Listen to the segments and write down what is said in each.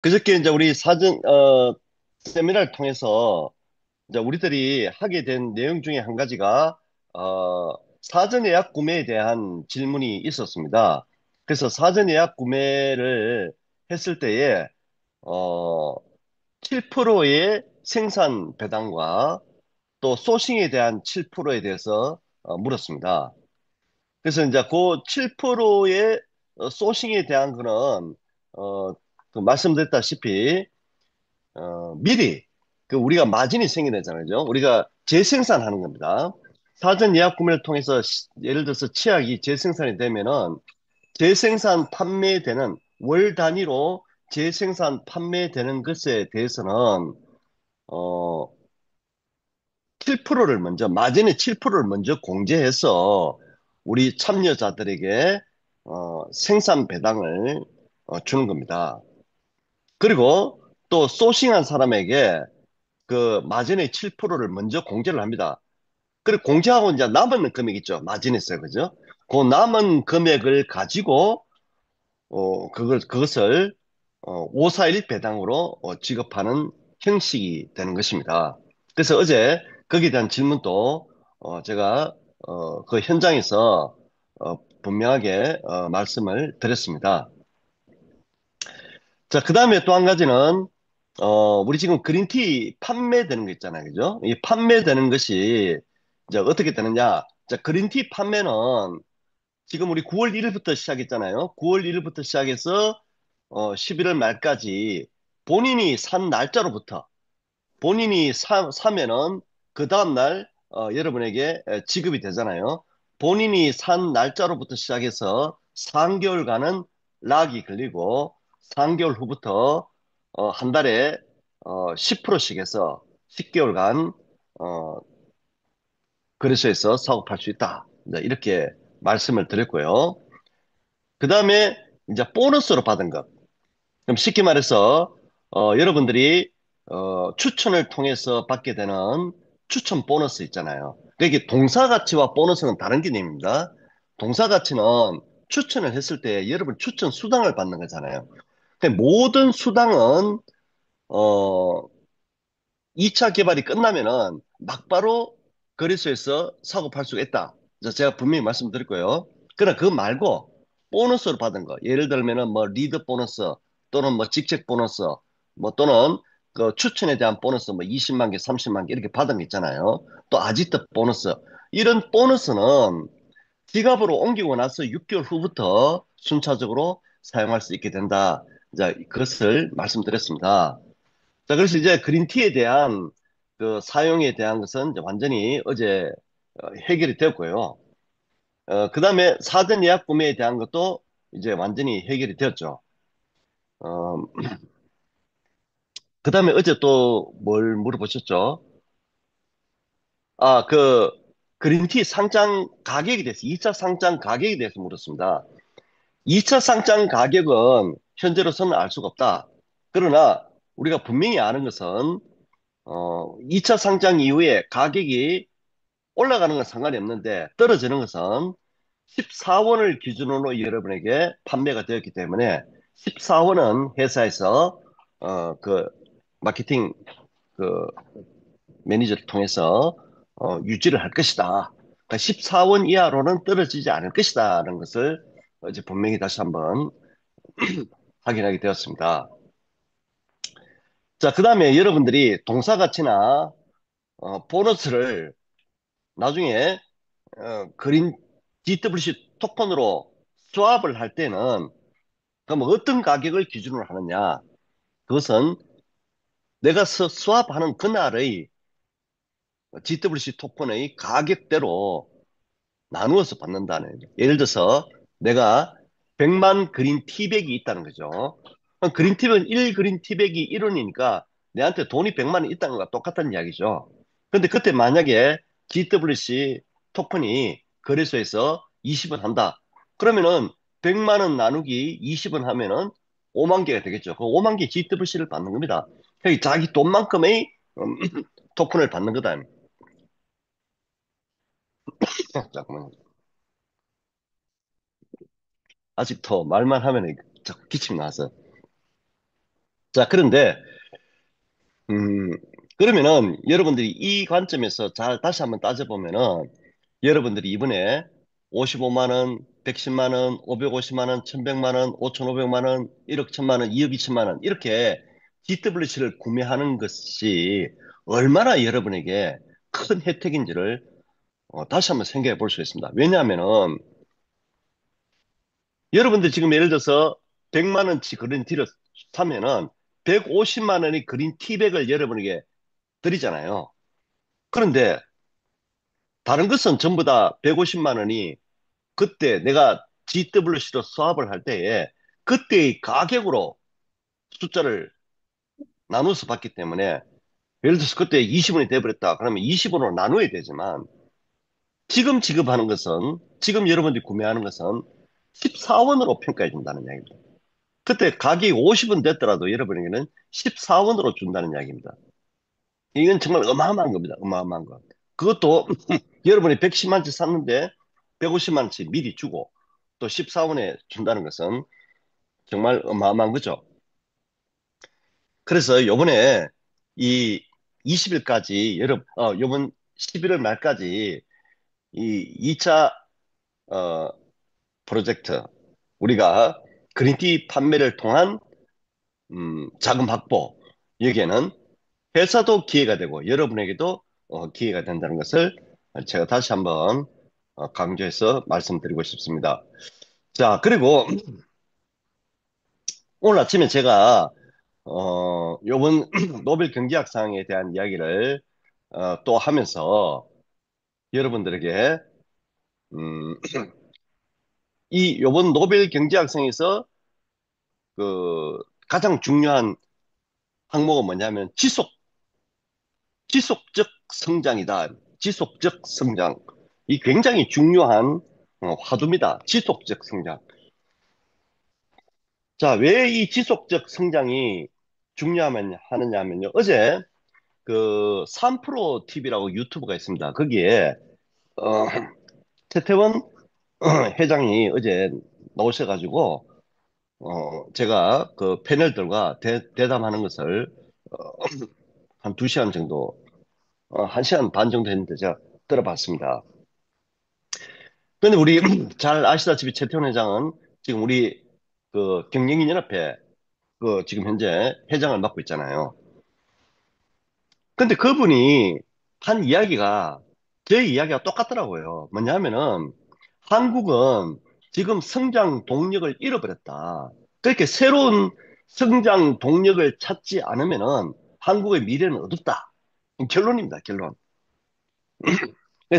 그저께 이제 우리 세미나를 통해서 이제 우리들이 하게 된 내용 중에 한 가지가, 사전 예약 구매에 대한 질문이 있었습니다. 그래서 사전 예약 구매를 했을 때에, 어, 7%의 생산 배당과 또 소싱에 대한 7%에 대해서 물었습니다. 그래서 이제 그 7%의 소싱에 대한 거는, 어, 그 말씀드렸다시피, 미리 우리가 마진이 생겨나잖아요. 그죠? 우리가 재생산하는 겁니다. 사전 예약 구매를 통해서 예를 들어서 치약이 재생산이 되면은 재생산 판매되는 월 단위로 재생산 판매되는 것에 대해서는 어 7%를 먼저 마진의 7%를 먼저 공제해서 우리 참여자들에게 생산 배당을 주는 겁니다. 그리고 또 소싱한 사람에게 그 마진의 7%를 먼저 공제를 합니다. 그리고 공제하고 이제 남은 금액 있죠. 마진 있어요. 그죠? 그 남은 금액을 가지고, 그것을, 541 배당으로 지급하는 형식이 되는 것입니다. 그래서 어제 거기에 대한 질문도, 제가, 그 현장에서, 분명하게, 말씀을 드렸습니다. 자, 그 다음에 또 한 가지는, 우리 지금 그린티 판매되는 거 있잖아요. 그죠? 이 판매되는 것이 이제 어떻게 되느냐. 자, 그린티 판매는 지금 우리 9월 1일부터 시작했잖아요. 9월 1일부터 시작해서 11월 말까지 본인이 산 날짜로부터 본인이 사면은 그 다음날 여러분에게 지급이 되잖아요. 본인이 산 날짜로부터 시작해서 3개월간은 락이 걸리고 3개월 후부터 한 달에 10%씩 해서 10개월간 거래소에서 사고 팔 수 있다. 이제 이렇게 말씀을 드렸고요. 그 다음에 이제 보너스로 받은 것. 그럼 쉽게 말해서 여러분들이 추천을 통해서 받게 되는 추천 보너스 있잖아요. 그게 동사 가치와 보너스는 다른 개념입니다. 동사 가치는 추천을 했을 때 여러분 추천 수당을 받는 거잖아요. 근데 모든 수당은 어, 2차 개발이 끝나면은 막바로 거래소에서 사고 팔 수가 있다. 그래서 제가 분명히 말씀드릴 거예요. 그러나 그거 말고 보너스로 받은 거. 예를 들면은 뭐 리드 보너스 또는 뭐 직책 보너스 뭐 또는 그 추천에 대한 보너스 뭐 20만 개, 30만 개 이렇게 받은 거 있잖아요. 또 아지트 보너스. 이런 보너스는 지갑으로 옮기고 나서 6개월 후부터 순차적으로 사용할 수 있게 된다. 자, 그것을 말씀드렸습니다. 자, 그래서 이제 그린티에 대한 그 사용에 대한 것은 이제 완전히 어제 해결이 되었고요. 그 다음에 사전 예약 구매에 대한 것도 이제 완전히 해결이 되었죠. 어, 그 다음에 어제 또 뭘 물어보셨죠? 아, 그린티 상장 가격에 대해서, 2차 상장 가격에 대해서 물었습니다. 2차 상장 가격은 현재로서는 알 수가 없다. 그러나 우리가 분명히 아는 것은 2차 상장 이후에 가격이 올라가는 건 상관이 없는데 떨어지는 것은 14원을 기준으로 여러분에게 판매가 되었기 때문에 14원은 회사에서 그 마케팅 그 매니저를 통해서 유지를 할 것이다. 그러니까 14원 이하로는 떨어지지 않을 것이다라는 것을 이제 분명히 다시 한번 확인하게 되었습니다. 자, 그 다음에 여러분들이 동사 가치나 보너스를 나중에 그린 GWC 토큰으로 스왑을 할 때는 그럼 어떤 가격을 기준으로 하느냐? 그것은 내가 스왑하는 그날의 GWC 토큰의 가격대로 나누어서 받는다는 거죠. 예를 들어서 내가 100만 그린 티백이 있다는 거죠. 그럼 그린 티백은 1 그린 티백이 1원이니까 내한테 돈이 100만 원 있다는 거와 똑같다는 이야기죠. 근데 그때 만약에 GWC 토큰이 거래소에서 20원 한다. 그러면은 100만 원 나누기 20원 하면은 5만 개가 되겠죠. 그 5만 개 GWC를 받는 겁니다. 그러니까 자기 돈만큼의 토큰을 받는 거다. 잠깐만요. 아직도 말만 하면 자꾸 기침이 나서. 자, 그런데, 음, 그러면은 여러분들이 이 관점에서 잘 다시 한번 따져보면은 여러분들이 이번에 55만 원, 110만 원, 550만 원, 1100만 원, 5500만 원, 1억 1000만 원, 2억 2천만 원 이렇게 GWC를 구매하는 것이 얼마나 여러분에게 큰 혜택인지를 다시 한번 생각해 볼 수 있습니다. 왜냐하면은 여러분들 지금 예를 들어서 100만 원치 그린티를 사면은 150만 원의 그린 티백을 여러분에게 드리잖아요. 그런데 다른 것은 전부 다 150만 원이 그때 내가 GWC로 수합을 할 때에 그때의 가격으로 숫자를 나눠서 받기 때문에 예를 들어서 그때 20원이 돼버렸다. 그러면 20원으로 나눠야 되지만 지금 지급하는 것은 지금 여러분들이 구매하는 것은 14원으로 평가해 준다는 이야기입니다. 그때 가격이 50원 됐더라도 여러분에게는 14원으로 준다는 이야기입니다. 이건 정말 어마어마한 겁니다. 어마어마한 거. 그것도 여러분이 110만 치 샀는데 150만 치 미리 주고 또 14원에 준다는 것은 정말 어마어마한 거죠. 그래서 요번에 이 20일까지 요번 11월 말까지 이 2차 프로젝트 우리가 그린티 판매를 통한 자금 확보 여기에는 회사도 기회가 되고 여러분에게도 기회가 된다는 것을 제가 다시 한번 강조해서 말씀드리고 싶습니다. 자, 그리고 오늘 아침에 제가 요번 노벨 경제학상에 대한 이야기를 또 하면서 여러분들에게 음, 이 요번 노벨 경제학상에서 그 가장 중요한 항목은 뭐냐면 지속적 성장이다. 지속적 성장. 이 굉장히 중요한 화두입니다. 지속적 성장. 자, 왜 이 지속적 성장이 중요하면 하느냐면요. 어제 그 3프로 TV라고 유튜브가 있습니다. 거기에 어, 태태원 회장이 어제 나오셔가지고 제가 그 패널들과 대담하는 것을 어, 한 2시간 정도, 1시간 반 정도 했는데 제가 들어봤습니다. 근데 우리 잘 아시다시피 최태원 회장은 지금 우리 그 경영인연합회 그 지금 현재 회장을 맡고 있잖아요. 근데 그분이 한 이야기가 제 이야기가 똑같더라고요. 뭐냐면은 한국은 지금 성장 동력을 잃어버렸다. 그렇게 새로운 성장 동력을 찾지 않으면은 한국의 미래는 어둡다. 결론입니다, 결론.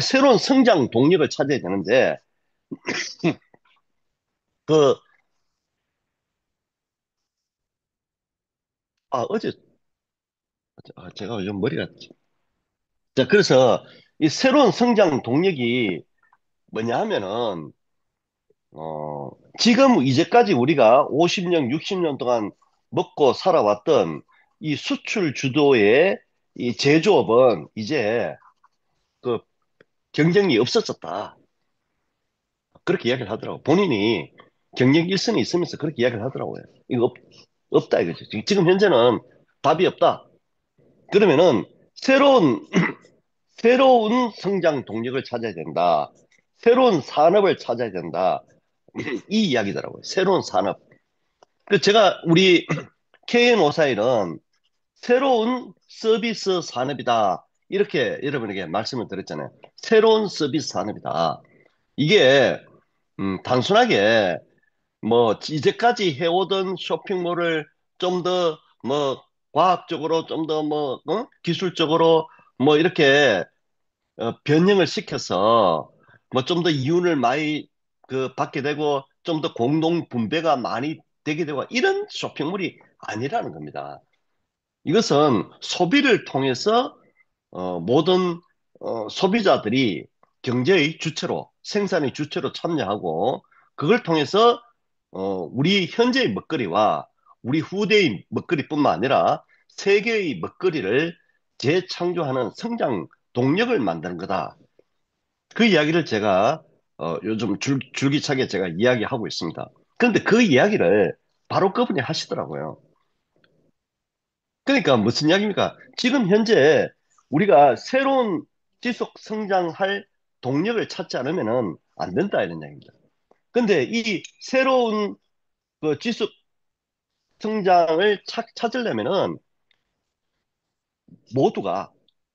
새로운 성장 동력을 찾아야 되는데, 그, 어제, 제가 요즘 머리가, 자, 그래서 이 새로운 성장 동력이 뭐냐 하면은, 지금 이제까지 우리가 50년, 60년 동안 먹고 살아왔던 이 수출 주도의 이 제조업은 이제 그 경쟁이 없어졌다. 그렇게 이야기를 하더라고. 본인이 경쟁 일선에 있으면서 그렇게 이야기를 하더라고요. 이거 없다 이거죠. 지금 현재는 답이 없다. 그러면은 새로운 새로운 성장 동력을 찾아야 된다. 새로운 산업을 찾아야 된다. 이 이야기더라고요. 새로운 산업. 그 제가 우리 KN오사일은 새로운 서비스 산업이다. 이렇게 여러분에게 말씀을 드렸잖아요. 새로운 서비스 산업이다. 이게 단순하게 뭐 이제까지 해오던 쇼핑몰을 좀 더 뭐 과학적으로 좀 더 뭐 기술적으로 뭐 이렇게 변형을 시켜서 뭐 좀 더 이윤을 많이 그 받게 되고 좀 더 공동 분배가 많이 되게 되고 이런 쇼핑몰이 아니라는 겁니다. 이것은 소비를 통해서 모든 소비자들이 경제의 주체로 생산의 주체로 참여하고 그걸 통해서 우리 현재의 먹거리와 우리 후대의 먹거리뿐만 아니라 세계의 먹거리를 재창조하는 성장 동력을 만드는 거다. 그 이야기를 제가 요즘 줄기차게 제가 이야기하고 있습니다. 그런데 그 이야기를 바로 그분이 하시더라고요. 그러니까 무슨 이야기입니까? 지금 현재 우리가 새로운 지속 성장할 동력을 찾지 않으면은 안 된다 이런 이야기입니다. 근데 이 새로운 그 지속 성장을 찾으려면은 모두가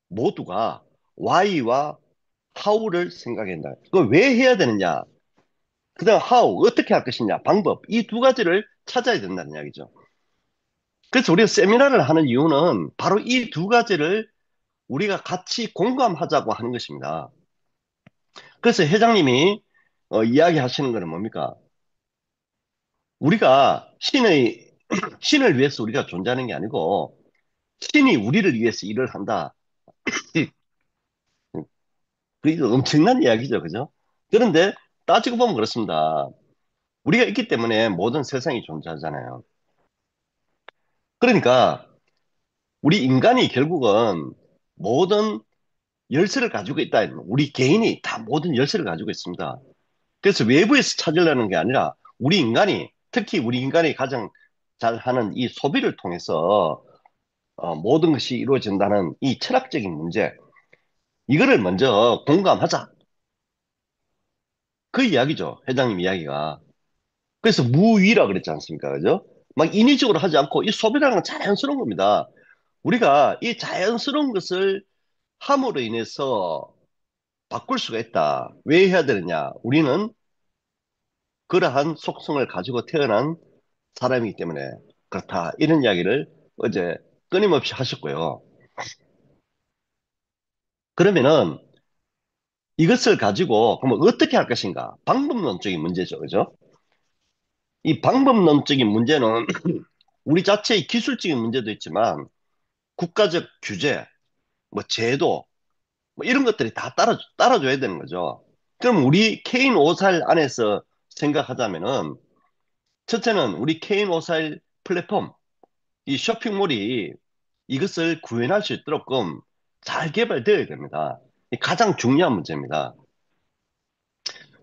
모두가 why와 how를 생각해야 된다. 그걸 왜 해야 되느냐? 그다음 how 어떻게 할 것이냐? 방법 이 두 가지를 찾아야 된다는 이야기죠. 그래서 우리가 세미나를 하는 이유는 바로 이 두 가지를 우리가 같이 공감하자고 하는 것입니다. 그래서 회장님이 이야기하시는 것은 뭡니까? 우리가 신을 위해서 우리가 존재하는 게 아니고 신이 우리를 위해서 일을 한다. 그게 엄청난 이야기죠, 그죠? 그런데 따지고 보면 그렇습니다. 우리가 있기 때문에 모든 세상이 존재하잖아요. 그러니까 우리 인간이 결국은 모든 열쇠를 가지고 있다. 우리 개인이 다 모든 열쇠를 가지고 있습니다. 그래서 외부에서 찾으려는 게 아니라 우리 인간이 특히 우리 인간이 가장 잘하는 이 소비를 통해서 모든 것이 이루어진다는 이 철학적인 문제 이거를 먼저 공감하자. 그 이야기죠. 회장님 이야기가. 그래서 무위라 그랬지 않습니까? 그죠? 막 인위적으로 하지 않고 이 소비라는 건 자연스러운 겁니다. 우리가 이 자연스러운 것을 함으로 인해서 바꿀 수가 있다. 왜 해야 되느냐? 우리는 그러한 속성을 가지고 태어난 사람이기 때문에 그렇다. 이런 이야기를 어제 끊임없이 하셨고요. 그러면은 이것을 가지고 그러면 어떻게 할 것인가? 방법론적인 문제죠. 그죠? 이 방법론적인 문제는 우리 자체의 기술적인 문제도 있지만 국가적 규제, 뭐 제도, 뭐 이런 것들이 다 따라줘야 되는 거죠. 그럼 우리 케인 오살 안에서 생각하자면은 첫째는 우리 케인 오살 플랫폼, 이 쇼핑몰이 이것을 구현할 수 있도록끔 잘 개발되어야 됩니다. 이 가장 중요한 문제입니다.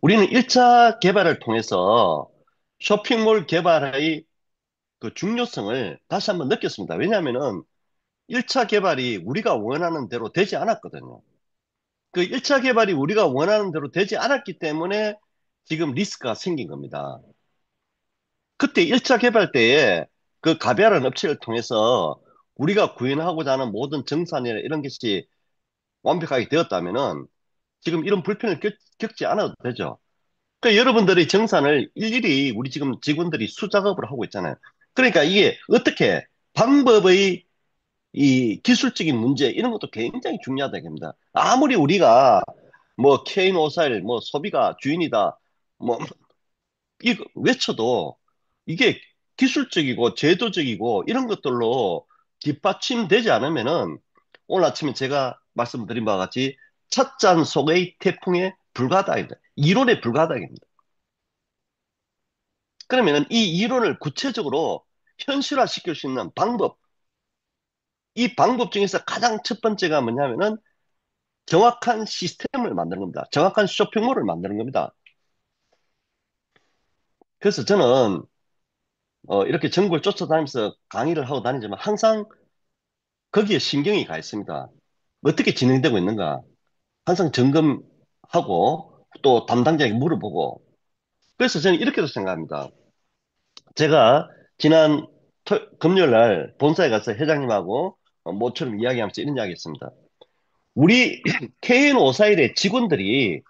우리는 1차 개발을 통해서 쇼핑몰 개발의 그 중요성을 다시 한번 느꼈습니다. 왜냐하면은 1차 개발이 우리가 원하는 대로 되지 않았거든요. 그 1차 개발이 우리가 원하는 대로 되지 않았기 때문에 지금 리스크가 생긴 겁니다. 그때 1차 개발 때에 그 가별한 업체를 통해서 우리가 구현하고자 하는 모든 정산이나 이런 것이 완벽하게 되었다면은 지금 이런 불편을 겪지 않아도 되죠. 그러니까 여러분들이 정산을 일일이 우리 지금 직원들이 수작업을 하고 있잖아요. 그러니까 이게 어떻게 방법의 이 기술적인 문제 이런 것도 굉장히 중요하다 합니다. 아무리 우리가 뭐 K-노살 뭐 소비가 주인이다 뭐 이거 외쳐도 이게 기술적이고 제도적이고 이런 것들로 뒷받침되지 않으면은 오늘 아침에 제가 말씀드린 바와 같이 찻잔 속의 태풍에 불과하다입니다. 이론에 불과하다입니다. 그러면은 이 이론을 구체적으로 현실화시킬 수 있는 방법, 이 방법 중에서 가장 첫 번째가 뭐냐면은 정확한 시스템을 만드는 겁니다. 정확한 쇼핑몰을 만드는 겁니다. 그래서 저는 이렇게 전국을 쫓아다니면서 강의를 하고 다니지만 항상 거기에 신경이 가 있습니다. 어떻게 진행되고 있는가? 항상 점검하고 또 담당자에게 물어보고. 그래서 저는 이렇게도 생각합니다. 제가 지난 금요일 날 본사에 가서 회장님하고 모처럼 이야기하면서 이런 이야기 했습니다. 우리 KN541의 직원들이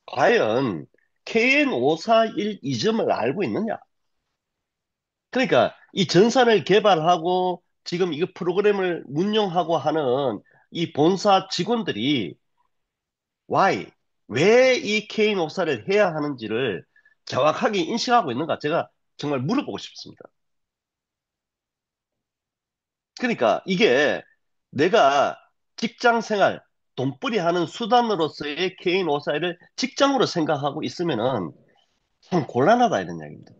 과연 KN541 이점을 알고 있느냐? 그러니까 이 전산을 개발하고 지금 이거 프로그램을 운영하고 하는 이 본사 직원들이 why, 왜 이 케인 옵사를 해야 하는지를 정확하게 인식하고 있는가 제가 정말 물어보고 싶습니다. 그러니까 이게 내가 직장 생활, 돈벌이 하는 수단으로서의 케인 옵사를 직장으로 생각하고 있으면은 참 곤란하다 이런 이야기입니다.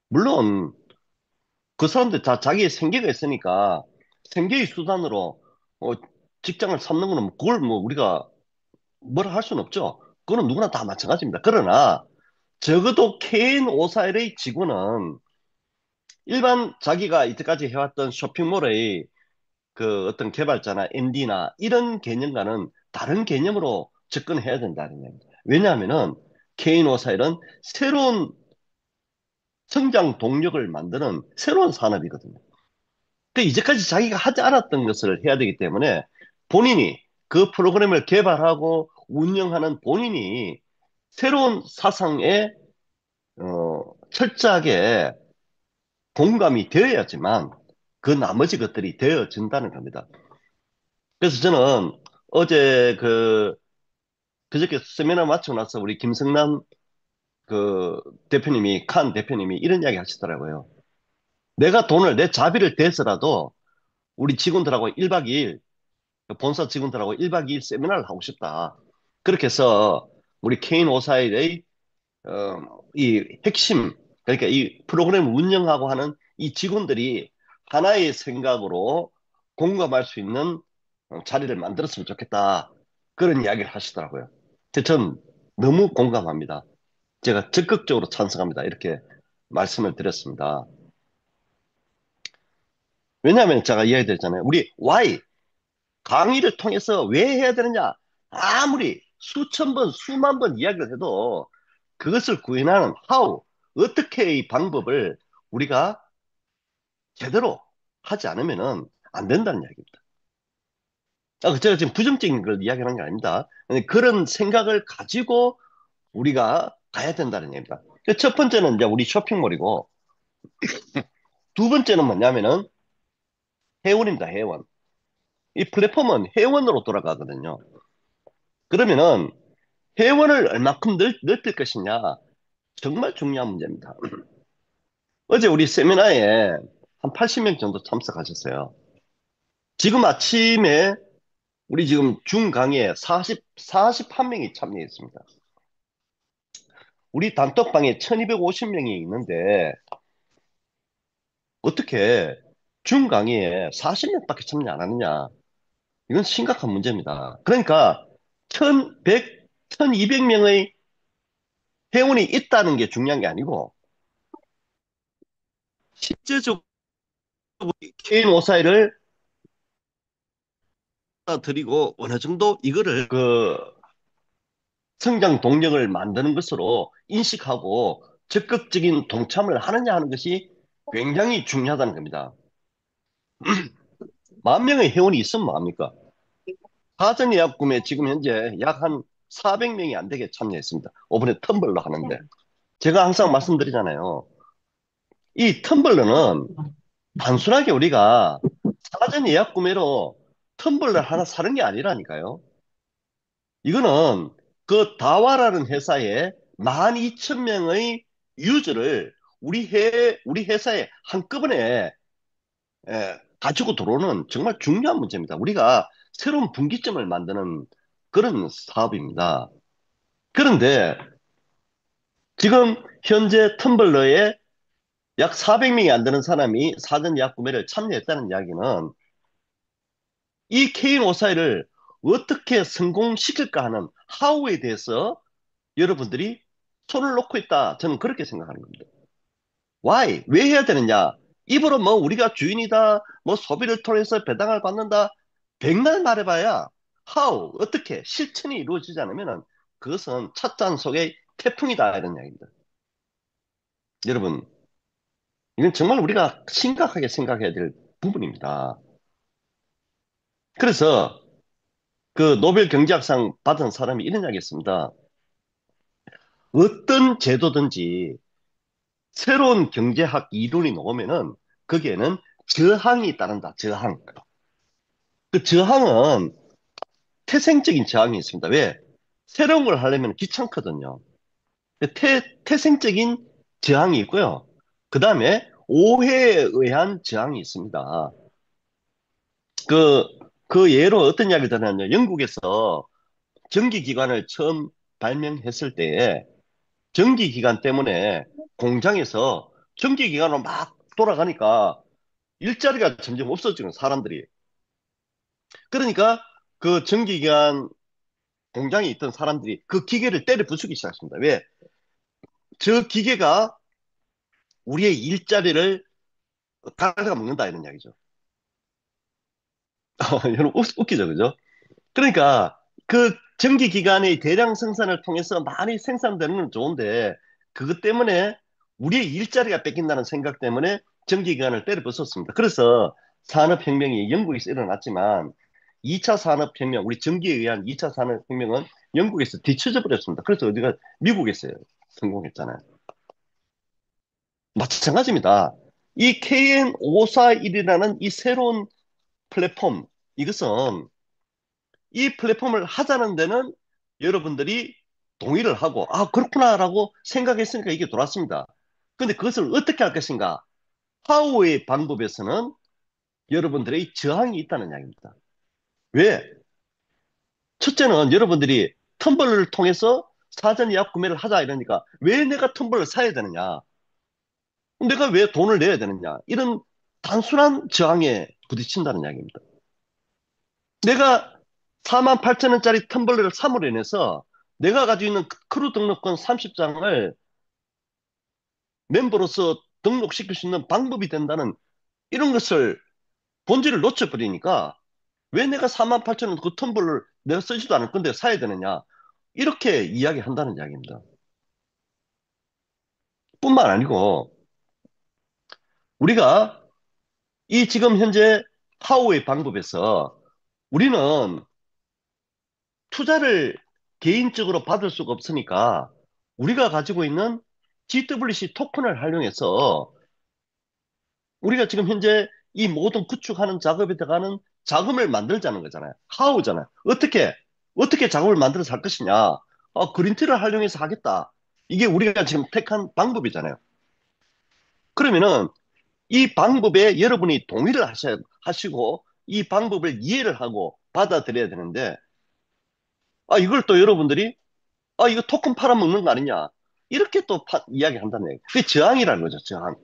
물론 그 사람들 다 자기의 생계가 있으니까 생계의 수단으로 어, 직장을 삼는 거는 그걸 뭐 우리가 뭐라 할 수는 없죠. 그거는 누구나 다 마찬가지입니다. 그러나 적어도 KN541의 직원은 일반 자기가 이때까지 해왔던 쇼핑몰의 그 어떤 개발자나 MD나 이런 개념과는 다른 개념으로 접근해야 된다는 얘기입니다. 왜냐하면은 K-노사일은 새로운 성장 동력을 만드는 새로운 산업이거든요. 그 이제까지 자기가 하지 않았던 것을 해야 되기 때문에 본인이 그 프로그램을 개발하고 운영하는 본인이 새로운 사상에 철저하게 공감이 되어야지만 그 나머지 것들이 되어진다는 겁니다. 그래서 저는 어제 그저께 세미나 마치고 나서 우리 김성남 그 대표님이, 칸 대표님이 이런 이야기 하시더라고요. 내가 돈을, 내 자비를 대서라도 우리 직원들하고 1박 2일, 본사 직원들하고 1박 2일 세미나를 하고 싶다. 그렇게 해서 우리 케인 오사일의 이 핵심, 그러니까 이 프로그램 운영하고 하는 이 직원들이 하나의 생각으로 공감할 수 있는 자리를 만들었으면 좋겠다. 그런 이야기를 하시더라고요. 근데 전 너무 공감합니다. 제가 적극적으로 찬성합니다. 이렇게 말씀을 드렸습니다. 왜냐하면 제가 이야기드렸잖아요. 우리 why, 강의를 통해서 왜 해야 되느냐? 아무리 수천 번, 수만 번 이야기를 해도 그것을 구현하는 how, 어떻게 이 방법을 우리가 제대로 하지 않으면은 안 된다는 이야기입니다. 제가 지금 부정적인 걸 이야기하는 게 아닙니다. 그런 생각을 가지고 우리가 가야 된다는 얘기입니다. 첫 번째는 이제 우리 쇼핑몰이고, 두 번째는 뭐냐면은 회원입니다, 회원. 이 플랫폼은 회원으로 돌아가거든요. 그러면은 회원을 얼마큼 넓힐 것이냐, 정말 중요한 문제입니다. 어제 우리 세미나에 한 80명 정도 참석하셨어요. 지금 아침에 우리 지금 중 강의에 41명이 참여했습니다. 우리 단톡방에 1250명이 있는데 어떻게 중 강의에 40명밖에 참여 안 하느냐? 이건 심각한 문제입니다. 그러니까 1100, 1200명의 회원이 있다는 게 중요한 게 아니고 실제적으로 개인 오사이를 드리고 어느 정도 이거를 성장 동력을 만드는 것으로 인식하고 적극적인 동참을 하느냐 하는 것이 굉장히 중요하다는 겁니다. 만 명의 회원이 있으면 뭐합니까? 사전 예약 구매 지금 현재 약 한 400명이 안 되게 참여했습니다. 이번에 텀블러 하는데. 제가 항상 말씀드리잖아요. 이 텀블러는 단순하게 우리가 사전 예약 구매로 텀블러 하나 사는 게 아니라니까요. 이거는 그 다와라는 회사에 12,000명의 유저를 우리 회사에 한꺼번에 가지고 들어오는 정말 중요한 문제입니다. 우리가 새로운 분기점을 만드는 그런 사업입니다. 그런데 지금 현재 텀블러에 약 400명이 안 되는 사람이 사전 예약 구매를 참여했다는 이야기는 이 케인 오사이를 어떻게 성공시킬까 하는 하우에 대해서 여러분들이 손을 놓고 있다. 저는 그렇게 생각하는 겁니다. Why? 왜 해야 되느냐? 입으로 뭐 우리가 주인이다, 뭐 소비를 통해서 배당을 받는다, 백날 말해봐야 how? 어떻게? 실천이 이루어지지 않으면 그것은 찻잔 속의 태풍이다. 이런 이야기입니다. 여러분, 이건 정말 우리가 심각하게 생각해야 될 부분입니다. 그래서 그 노벨 경제학상 받은 사람이 이런 이야기 했습니다. 어떤 제도든지 새로운 경제학 이론이 나오면은 거기에는 저항이 따른다. 저항. 그 저항은 태생적인 저항이 있습니다. 왜? 새로운 걸 하려면 귀찮거든요. 그 태생적인 저항이 있고요. 그 다음에 오해에 의한 저항이 있습니다. 그, 그 예로 어떤 이야기를 들었냐면 영국에서 전기기관을 처음 발명했을 때에 전기기관 때문에 공장에서 전기기관으로 막 돌아가니까 일자리가 점점 없어지는 사람들이. 그러니까 그 전기기관 공장에 있던 사람들이 그 기계를 때려 부수기 시작했습니다. 왜? 저 기계가 우리의 일자리를 갈가 먹는다 이런 이야기죠. 여러분 웃기죠, 그죠? 그러니까 그 정기 기간의 대량 생산을 통해서 많이 생산되는 건 좋은데 그것 때문에 우리의 일자리가 뺏긴다는 생각 때문에 정기 기간을 때려 부쉈습니다. 그래서 산업혁명이 영국에서 일어났지만 2차 산업혁명, 우리 전기에 의한 2차 산업혁명은 영국에서 뒤처져 버렸습니다. 그래서 어디가 미국에서 성공했잖아요. 마찬가지입니다. 이 KN541이라는 이 새로운 플랫폼, 이것은 이 플랫폼을 하자는 데는 여러분들이 동의를 하고, 아, 그렇구나라고 생각했으니까 이게 돌았습니다. 근데 그것을 어떻게 할 것인가? 파워의 방법에서는 여러분들의 저항이 있다는 이야기입니다. 왜? 첫째는 여러분들이 텀블러를 통해서 사전 예약 구매를 하자 이러니까 왜 내가 텀블러를 사야 되느냐? 내가 왜 돈을 내야 되느냐? 이런 단순한 저항에 부딪힌다는 이야기입니다. 내가 4만 8천 원짜리 텀블러를 삼으로 인해서 내가 가지고 있는 크루 등록권 30장을 멤버로서 등록시킬 수 있는 방법이 된다는 이런 것을 본질을 놓쳐버리니까 왜 내가 4만 8천 원 그 텀블러를 내가 쓰지도 않을 건데 사야 되느냐 이렇게 이야기한다는 이야기입니다. 뿐만 아니고 우리가 이 지금 현재 파워의 방법에서 우리는 투자를 개인적으로 받을 수가 없으니까 우리가 가지고 있는 GWC 토큰을 활용해서 우리가 지금 현재 이 모든 구축하는 작업에 들어가는 자금을 만들자는 거잖아요. 하우잖아요. 어떻게 작업을 만들어서 할 것이냐. 그린티를 활용해서 하겠다. 이게 우리가 지금 택한 방법이잖아요. 그러면은 이 방법에 여러분이 동의를 하시고 이 방법을 이해를 하고 받아들여야 되는데 이걸 또 여러분들이 이거 토큰 팔아먹는 거 아니냐. 이렇게 또 이야기한다는 얘기. 그게 저항이라는 거죠, 저항.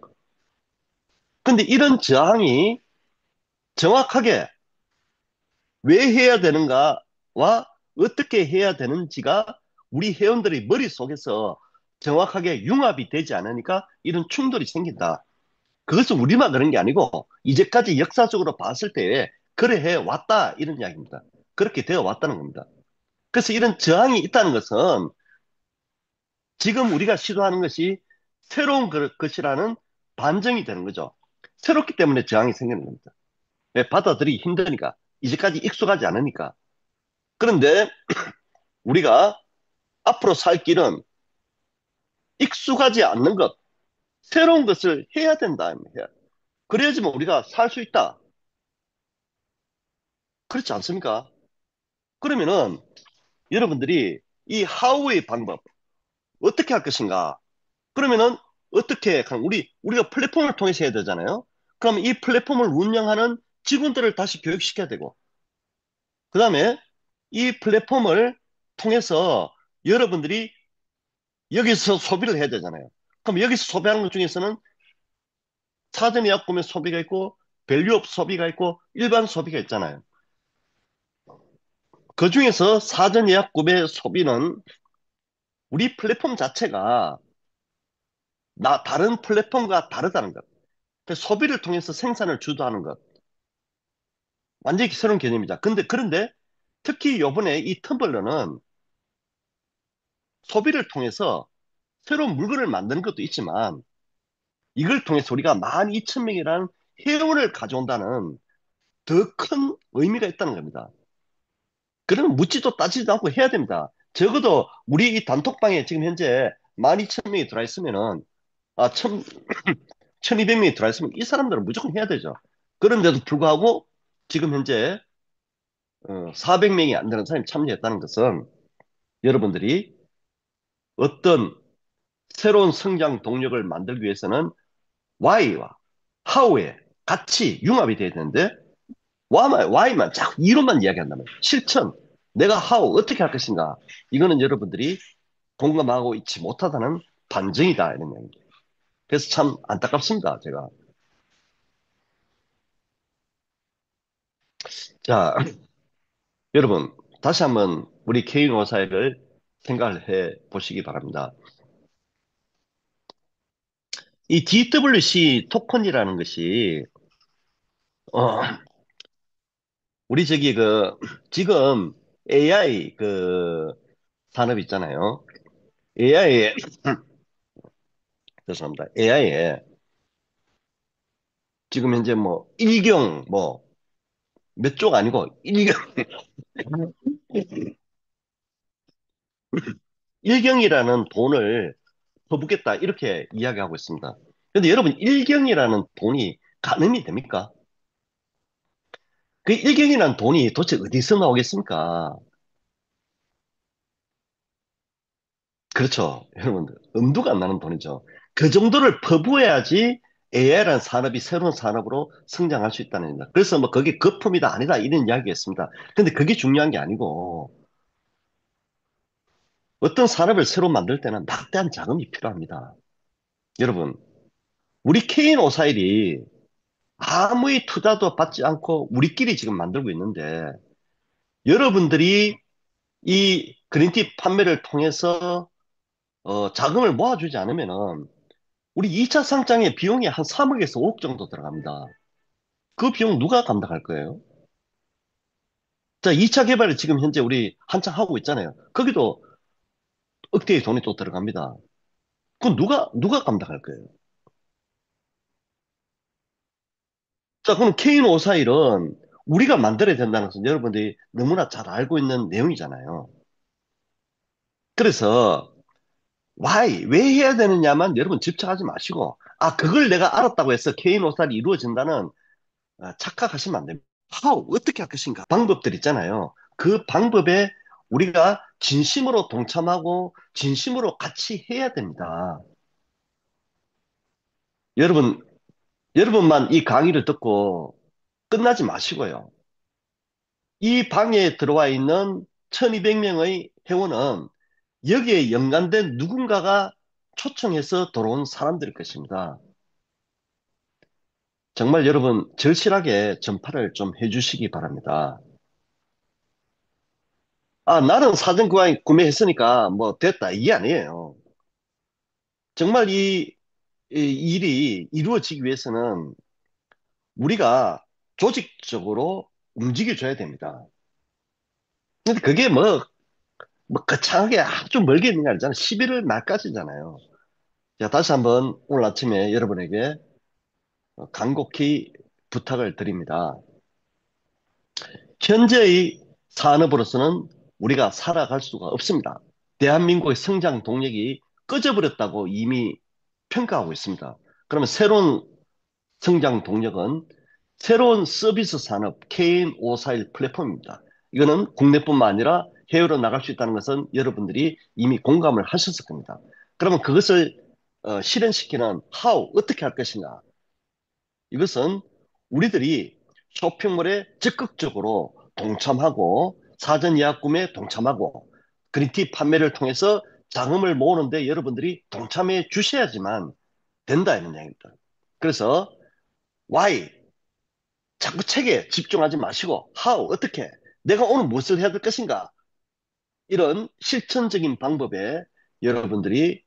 근데 이런 저항이 정확하게 왜 해야 되는가와 어떻게 해야 되는지가 우리 회원들의 머릿속에서 정확하게 융합이 되지 않으니까 이런 충돌이 생긴다. 그것은 우리만 그런 게 아니고 이제까지 역사적으로 봤을 때 그래 해 왔다 이런 이야기입니다. 그렇게 되어 왔다는 겁니다. 그래서 이런 저항이 있다는 것은 지금 우리가 시도하는 것이 새로운 것이라는 반증이 되는 거죠. 새롭기 때문에 저항이 생기는 겁니다. 왜? 받아들이기 힘드니까. 이제까지 익숙하지 않으니까. 그런데 우리가 앞으로 살 길은 익숙하지 않는 것, 새로운 것을 해야 된다. 그래야지만 우리가 살 수 있다. 그렇지 않습니까? 그러면은 여러분들이 이 하우의 방법, 어떻게 할 것인가? 그러면은 어떻게, 우리가 플랫폼을 통해서 해야 되잖아요? 그럼 이 플랫폼을 운영하는 직원들을 다시 교육시켜야 되고, 그 다음에 이 플랫폼을 통해서 여러분들이 여기서 소비를 해야 되잖아요. 그럼 여기서 소비하는 것 중에서는 사전 예약 구매 소비가 있고 밸류업 소비가 있고 일반 소비가 있잖아요. 그 중에서 사전 예약 구매 소비는 우리 플랫폼 자체가 다른 플랫폼과 다르다는 것. 그 소비를 통해서 생산을 주도하는 것. 완전히 새로운 개념이다. 그런데 특히 요번에 이 텀블러는 소비를 통해서 새로운 물건을 만드는 것도 있지만 이걸 통해서 우리가 12,000명이라는 회원을 가져온다는 더 큰 의미가 있다는 겁니다. 그러면 묻지도 따지지도 않고 해야 됩니다. 적어도 우리 이 단톡방에 지금 현재 12,000명이 들어와 있으면은, 1,200명이 들어와 있으면 이 사람들은 무조건 해야 되죠. 그런데도 불구하고 지금 현재 400명이 안 되는 사람이 참여했다는 것은 여러분들이 어떤 새로운 성장 동력을 만들기 위해서는 Y와 How에 같이 융합이 돼야 되는데 Y만 자꾸 이론만 이야기한다면 실천, 내가 How 어떻게 할 것인가 이거는 여러분들이 공감하고 있지 못하다는 반증이다 이런 얘기입니다. 그래서 참 안타깝습니다 제가. 자 여러분 다시 한번 우리 K노 사회를 생각을 해 보시기 바랍니다. 이 DWC 토큰이라는 것이, 어, 우리 저기 지금 AI 산업 있잖아요. AI에, 죄송합니다. AI에 지금 현재 뭐, 몇 쪽 아니고, 일경이라는 돈을 퍼붓겠다, 이렇게 이야기하고 있습니다. 근데 여러분, 일경이라는 돈이 가늠이 됩니까? 그 일경이라는 돈이 도대체 어디서 나오겠습니까? 그렇죠. 여러분들, 엄두가 안 나는 돈이죠. 그 정도를 퍼부어야지 AI라는 산업이 새로운 산업으로 성장할 수 있다는 겁니다. 그래서 뭐 그게 거품이다, 아니다, 이런 이야기였습니다. 근데 그게 중요한 게 아니고, 어떤 산업을 새로 만들 때는 막대한 자금이 필요합니다. 여러분, 우리 케인 오사일이 아무리 투자도 받지 않고 우리끼리 지금 만들고 있는데, 여러분들이 이 그린티 판매를 통해서 자금을 모아주지 않으면은 우리 2차 상장의 비용이 한 3억에서 5억 정도 들어갑니다. 그 비용 누가 감당할 거예요? 자, 2차 개발을 지금 현재 우리 한창 하고 있잖아요. 거기도 억대의 돈이 또 들어갑니다. 그건 누가 감당할 거예요? 자, 그럼 K541은 우리가 만들어야 된다는 것은 여러분들이 너무나 잘 알고 있는 내용이잖아요. 그래서 왜 해야 되느냐만 여러분 집착하지 마시고, 그걸 내가 알았다고 해서 K541이 이루어진다는 착각하시면 안 됩니다. 어떻게 할 것인가? 방법들 있잖아요. 그 방법에 우리가 진심으로 동참하고 진심으로 같이 해야 됩니다. 여러분, 여러분만 이 강의를 듣고 끝나지 마시고요. 이 방에 들어와 있는 1200명의 회원은 여기에 연관된 누군가가 초청해서 들어온 사람들일 것입니다. 정말 여러분 절실하게 전파를 좀 해주시기 바랍니다. 나는 사전 구매했으니까 뭐 됐다. 이게 아니에요. 정말 이 일이 이루어지기 위해서는 우리가 조직적으로 움직여줘야 됩니다. 근데 그게 거창하게 아주 멀게 있는 게 아니잖아요. 11월 말까지잖아요. 자, 다시 한번 오늘 아침에 여러분에게 간곡히 부탁을 드립니다. 현재의 산업으로서는 우리가 살아갈 수가 없습니다. 대한민국의 성장 동력이 꺼져버렸다고 이미 평가하고 있습니다. 그러면 새로운 성장 동력은 새로운 서비스 산업 KN541 플랫폼입니다. 이거는 국내뿐만 아니라 해외로 나갈 수 있다는 것은 여러분들이 이미 공감을 하셨을 겁니다. 그러면 그것을 실현시키는 어떻게 할 것인가? 이것은 우리들이 쇼핑몰에 적극적으로 동참하고 사전 예약 구매에 동참하고 그린티 판매를 통해서 자금을 모으는데 여러분들이 동참해 주셔야지만 된다 이런 얘기입니다. 그래서 why 자꾸 책에 집중하지 마시고 어떻게 내가 오늘 무엇을 해야 될 것인가 이런 실천적인 방법에 여러분들이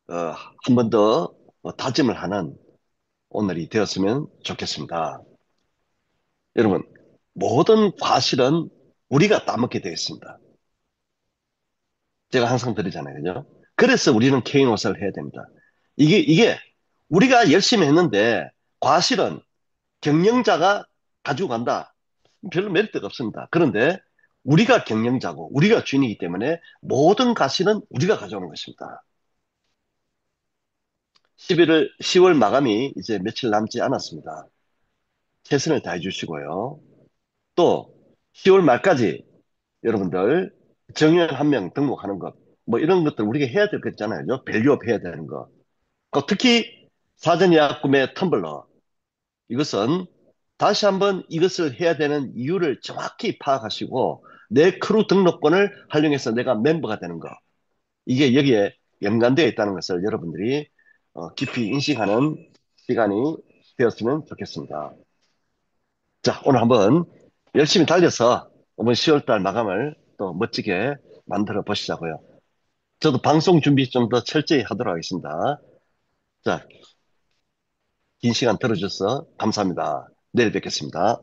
한 번 더 다짐을 하는 오늘이 되었으면 좋겠습니다. 여러분, 모든 과실은 우리가 따먹게 되어 있습니다. 제가 항상 드리잖아요. 그죠? 그래서 우리는 케인 오사를 해야 됩니다. 이게 우리가 열심히 했는데 과실은 경영자가 가지고 간다. 별로 메리트가 없습니다. 그런데 우리가 경영자고 우리가 주인이기 때문에 모든 과실은 우리가 가져오는 것입니다. 10월 마감이 이제 며칠 남지 않았습니다. 최선을 다해 주시고요. 또 10월 말까지 여러분들 정員한 명 등록하는 것, 뭐 이런 것들 우리가 해야 될 거 있잖아요. 밸류업 해야 되는 거. 특히 사전 예약 구매 텀블러. 이것은 다시 한번 이것을 해야 되는 이유를 정확히 파악하시고 내 크루 등록권을 활용해서 내가 멤버가 되는 거. 이게 여기에 연관되어 있다는 것을 여러분들이 깊이 인식하는 시간이 되었으면 좋겠습니다. 자, 오늘 한번 열심히 달려서 이번 10월달 마감을 또 멋지게 만들어 보시자고요. 저도 방송 준비 좀 더 철저히 하도록 하겠습니다. 자, 긴 시간 들어줘서 감사합니다. 내일 뵙겠습니다.